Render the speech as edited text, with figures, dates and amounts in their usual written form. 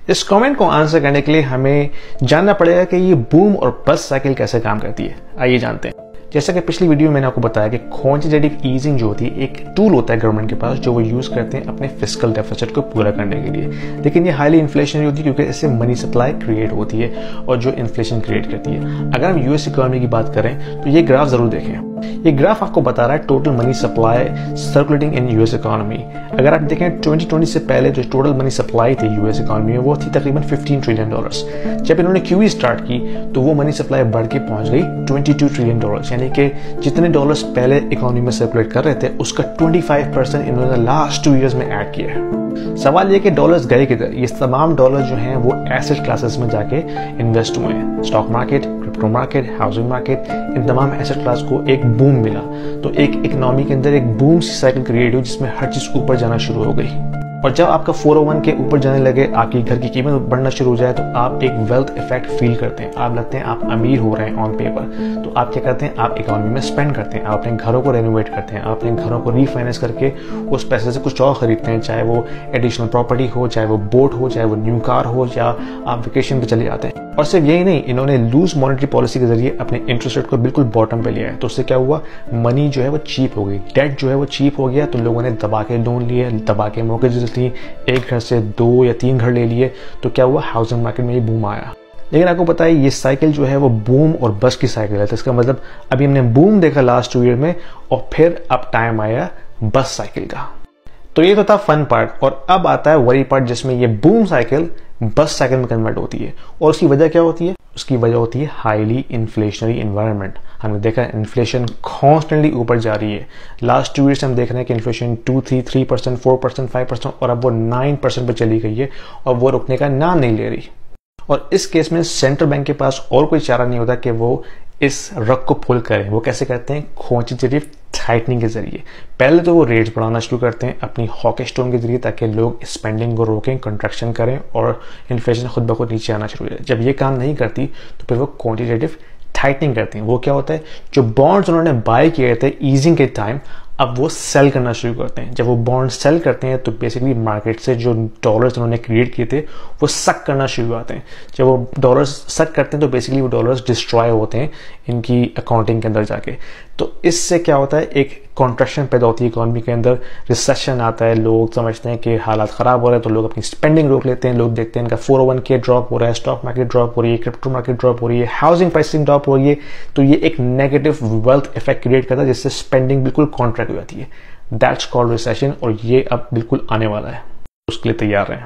इस कमेंट को आंसर करने के लिए हमें जानना पड़ेगा कि ये बूम और बस्ट साइकिल कैसे काम करती है। आइए जानते हैं। जैसा कि पिछली वीडियो में मैंने आपको बताया कि क्वांटिटेटिव ईजिंग जो होती है एक टूल होता है गवर्नमेंट के पास जो वो यूज करते हैं अपने फिस्कल डेफिसिट को पूरा करने के लिए। लेकिन ये हाईली इन्फ्लेशनरी होती है क्योंकि इससे मनी सप्लाई क्रिएट होती है और जो इन्फ्लेशन क्रिएट करती है। अगर हम यूएस इकोनॉमी की बात करें तो ये ग्राफ जरूर देखें। ये ग्राफ आपको बता रहा है total money supply circulating in US economy. अगर आप देखें 2020 से पहले जो टोटल मनी सप्लाई थी यूएस इकोनॉमी में वो थी तकरीबन $15 ट्रिलियन। जब इन्होंने क्यूई स्टार्ट की तो वो मनी सप्लाई बढ़ के पहुंच गई $22 ट्रिलियन, यानी कि जितने डॉलर्स पहले इकोनॉमी में सर्कुलेट कर रहे थे उसका 25% इन्होंने लास्ट 2 इयर्स में ऐड किया है। सवाल ये कि डॉलर्स गए किधर? ये तमाम डॉलर जो हैं वो एसेट क्लासेस में जाके इन्वेस्ट हुए हैं। Stock market, crypto market, housing market, इन तमाम एसेट क्लास को एक बूम मिला तो एक इकोनॉमी के अंदर एक बूम सी साइकिल क्रिएट हुई जिसमें हर चीज ऊपर जाना शुरू हो गई। और जब आपका 401 के ऊपर जाने लगे, आपकी घर की कीमत बढ़ना शुरू हो जाए तो आप एक वेल्थ इफेक्ट फील करते हैं। आप लगते हैं आप अमीर हो रहे हैं ऑन पेपर। तो आप क्या करते हैं? आप इकोनॉमी में स्पेंड करते हैं, आप अपने घरों को रेनोवेट करते हैं, आप अपने घरों को रीफाइनेंस करके उस पैसे से कुछ और खरीदते हैं, चाहे वो एडिशनल प्रॉपर्टी हो, चाहे वो बोट हो, चाहे वो न्यू कार हो, या आप वेकेशन पे चले जाते हैं। और सिर्फ यही नहीं, इन्होंने लूज मॉनेटरी पॉलिसी के जरिए अपने इंटरेस्ट रेट को बिल्कुल बॉटम पे लिया है। तो उससे क्या हुआ? मनी जो है वो चीप हो गई, डेट जो है वो चीप हो गया। तो लोगों ने दबा के लोन लिए, दबा के मॉर्गेजेस ली, एक घर से 2 या 3 घर ले लिए। तो क्या हुआ? हाउसिंग मार्केट में ये बूम आया। लेकिन आपको पता है ये साइकिल जो है वो बूम और बस्ट की साइकिल है। तो इसका मतलब अभी हमने बूम देखा लास्ट 2 ईयर में और फिर अब टाइम आया बस्ट साइकिल का। तो ये तो था फन पार्ट और अब आता है वरी पार्ट जिसमें ये बूम साइकिल बस्ट साइकिल में कन्वर्ट होती है। और उसकी वजह क्या होती है? उसकी वजह होती है हाईली इन्फ्लेशनरी एनवायरनमेंट। हमने देखा इन्फ्लेशन कॉन्स्टेंटली ऊपर जा रही है। लास्ट 2 ईयर्स हम देख रहे हैं कि इन्फ्लेशन 2-3% 4% 5% और अब वो 9% पर चली गई है और वो रुकने का नाम नहीं ले रही। और इस केस में सेंट्रल बैंक के पास और कोई चारा नहीं होता कि वो इस रग को पुल करें। वो कैसे करते हैं? क्वांटिटेटिव टाइटनिंग के जरिए। पहले तो वो रेट्स बढ़ाना शुरू करते हैं अपनी हॉकिश टोन के जरिए ताकि लोग स्पेंडिंग को रोकें, कंट्रैक्शन करें और इन्फ्लेशन खुद ब खुद नीचे आना शुरू हो जाए। जब ये काम नहीं करती तो फिर वो क्वांटिटेटिव टाइटनिंग करते हैं। वो क्या होता है? जो बॉन्ड्स उन्होंने बाय किए थे ईजिंग के टाइम अब वो सेल करना शुरू करते हैं। जब वो बॉन्ड सेल करते हैं तो बेसिकली मार्केट से जो डॉलर्स उन्होंने क्रिएट किए थे वो सक करना शुरू होते हैं। जब वो डॉलर्स सक करते हैं तो बेसिकली वो डॉलर्स डिस्ट्रॉय होते हैं इनकी अकाउंटिंग के अंदर जाके। तो इससे क्या होता है? एक कॉन्ट्रैक्शन पैदा होती है इकोनॉमी के अंदर, रिसेशन आता है, लोग समझते हैं कि हालात खराब हो रहे हैं तो लोग अपनी स्पेंडिंग रोक लेते हैं। लोग देखते हैं इनका 401k ड्रॉप हो रहा है, स्टॉक मार्केट ड्रॉप हो रही है, क्रिप्टो मार्केट ड्रॉप हो रही है, हाउसिंग प्राइसिंग ड्रॉप हो रही है। तो ये एक नेगेटिव वेल्थ इफेक्ट क्रिएट करता है जिससे स्पेंडिंग बिल्कुल कॉन्ट्रैक्ट हो जाती है। दैट्स कॉल्ड रिसेशन और ये अब बिल्कुल आने वाला है, उसके लिए तैयार रहें।